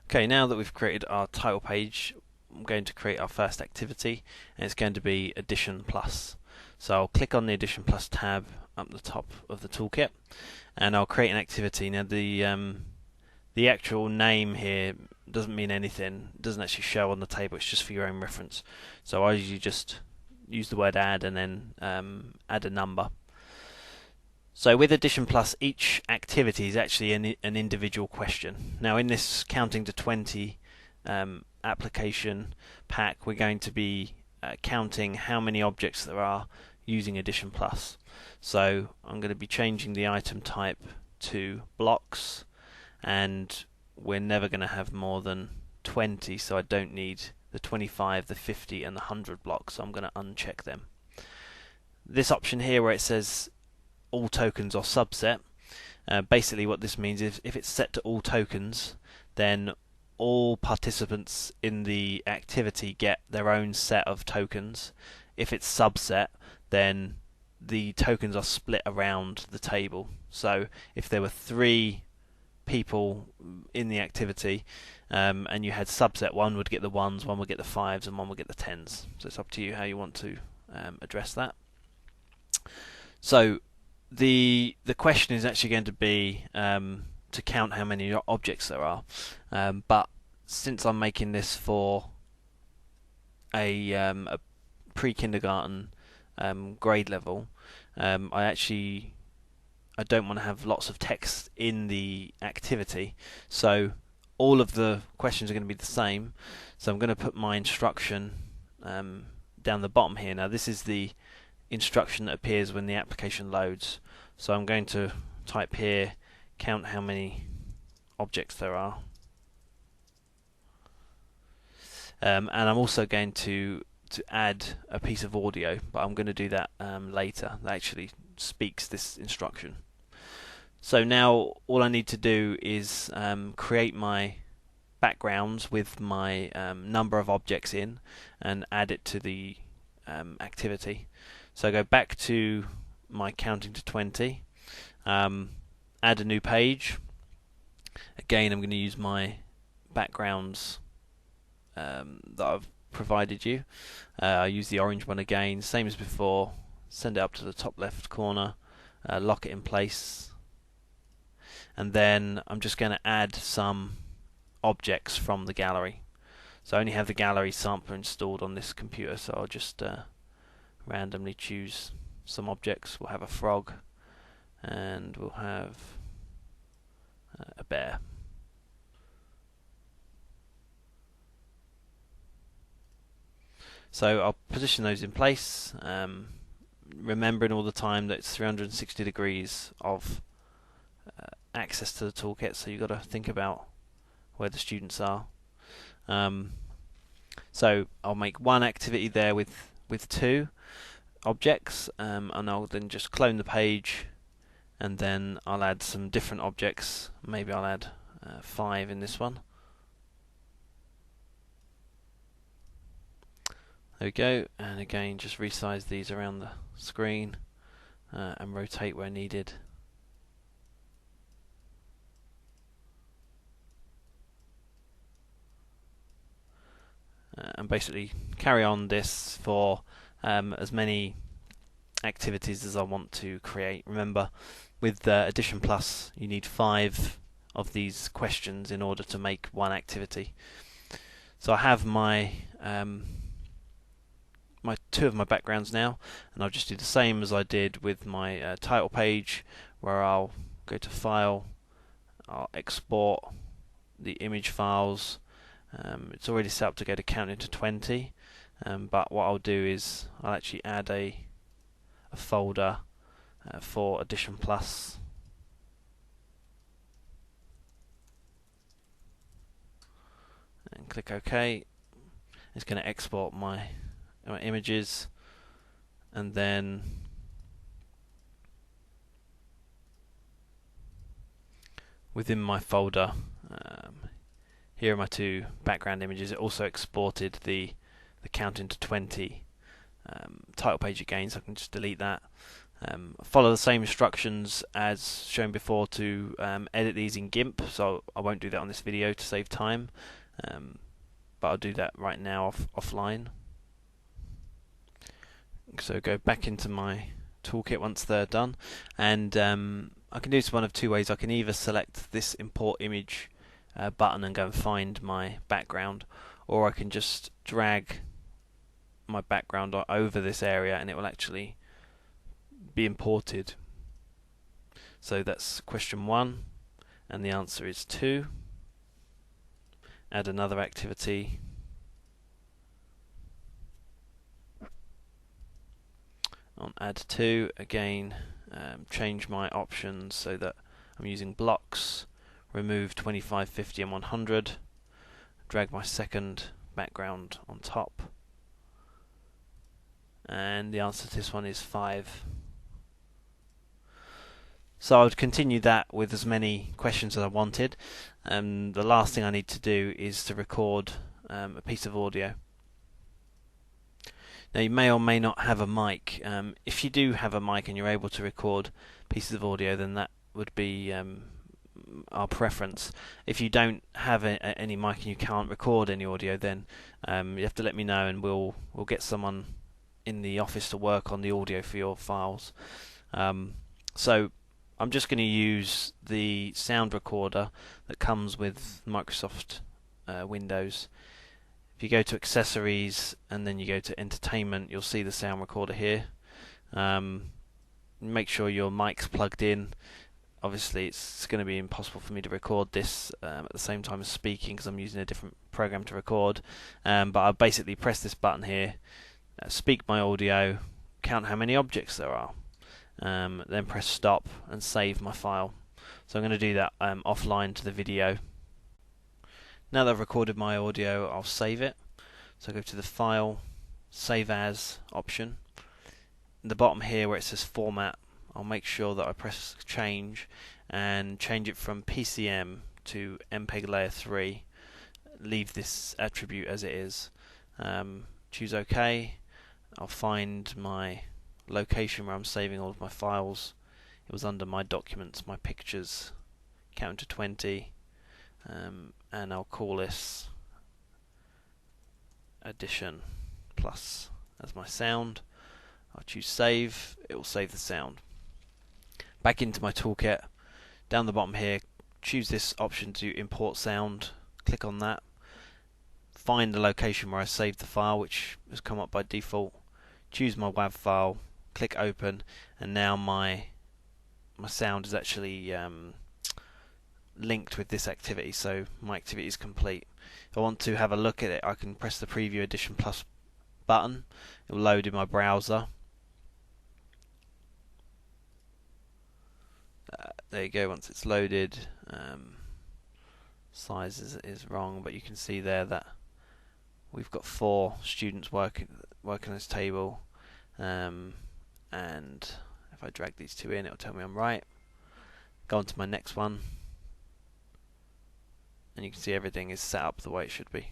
Okay, now that we've created our title page, I'm going to create our first activity, and it's going to be AdditionPlus. So I'll click on the AdditionPlus tab up the top of the toolkit, and I'll create an activity. Now the actual name here doesn't mean anything. It doesn't actually show on the table. It's just for your own reference. So I usually just use the word add and then add a number. So with AdditionPlus, each activity is actually an individual question. Now in this counting to 20 application pack, we're going to be counting how many objects there are using AdditionPlus. So I'm going to be changing the item type to blocks, and we're never going to have more than 20, so I don't need the 25, the 50 and the 100 blocks, so I'm going to uncheck them. This option here where it says all tokens or subset, basically what this means is if it's set to all tokens, then all participants in the activity get their own set of tokens. If it's subset, then the tokens are split around the table. So if there were 3 people in the activity and you had subset, one would get the 1s, one would get the 5s and one would get the 10s. So it's up to you how you want to address that. So the question is actually going to be to count how many objects there are, but since I'm making this for a pre-kindergarten grade level, I don't want to have lots of text in the activity, so all of the questions are going to be the same. So I'm going to put my instruction down the bottom here. Now this is the instruction that appears when the application loads. So I'm going to type here, count how many objects there are, and I'm also going to add a piece of audio, but I'm going to do that later. That actually speaks this instruction. So now all I need to do is create my backgrounds with my number of objects in and add it to the activity. So I go back to my counting to 20, add a new page. Again, I'm going to use my backgrounds that I've provided you. I use the orange one again, same as before. Send it up to the top left corner, lock it in place, and then I'm just going to add some objects from the gallery. So I only have the gallery sampler installed on this computer, so I'll just randomly choose some objects. We'll have a frog, and we'll have a bear. So I'll position those in place, remembering all the time that it's 360 degrees of access to the toolkit, so you've got to think about where the students are. So I'll make one activity there with 2 objects, and I'll then just clone the page, and then I'll add some different objects. Maybe I'll add 5 in this one. There we go, and again just resize these around the screen and rotate where needed. And basically carry on this for as many activities as I want to create. Remember, with AdditionPlus, you need 5 of these questions in order to make one activity. So I have my 2 of my backgrounds now, and I'll just do the same as I did with my title page, where I'll go to File, I'll export the image files. It's already set up to go to counting to 20, but what I'll do is I'll actually add a folder for AdditionPlus, and click OK. It's going to export my images, and then within my folder, here are my 2 background images. It also exported the counting to 20 title page again, so I can just delete that. Follow the same instructions as shown before to edit these in GIMP, so I won't do that on this video to save time, but I'll do that right now offline. So go back into my toolkit once they're done, and I can do this one of two ways. I can either select this import image button and go and find my background, or I can just drag my background over this area and it will actually be imported. So that's question 1, and the answer is 2. Add another activity. On add 2, again, change my options so that I'm using blocks, remove 25, 50 and 100, drag my second background on top, and the answer to this one is 5. So I would continue that with as many questions as I wanted. The last thing I need to do is to record a piece of audio. Now you may or may not have a mic. If you do have a mic and you're able to record pieces of audio, then that would be our preference. If you don't have any mic and you can't record any audio, then you have to let me know, and we'll get someone in the office to work on the audio for your files. So I'm just going to use the sound recorder that comes with Microsoft Windows. If you go to accessories and then you go to entertainment, you'll see the sound recorder here. Make sure your mic's plugged in. Obviously it's going to be impossible for me to record this at the same time as speaking because I'm using a different program to record, but I'll basically press this button here, speak my audio, count how many objects there are, then press stop and save my file. So I'm going to do that offline to the video. Now that I've recorded my audio, I'll save it. So go to the File, Save As option. In the bottom here where it says Format, I'll make sure that I press Change and change it from PCM to MPEG Layer 3. Leave this attribute as it is. Choose OK. I'll find my location where I'm saving all of my files. It was under my documents, my pictures, count to 20, and I'll call this AdditionPlus as my sound. I'll choose save, it will save the sound. Back into my toolkit, down the bottom here, choose this option to import sound, click on that, find the location where I saved the file, which has come up by default, choose my WAV file, click open, and now my sound is actually linked with this activity, so my activity is complete. If I want to have a look at it, I can press the Preview AdditionPlus button. It will load in my browser. There you go. Once it's loaded, size is wrong, but you can see there that we've got 4 students working on this table, and if I drag these 2 in, it'll tell me I'm right. Go on to my next one, and you can see everything is set up the way it should be.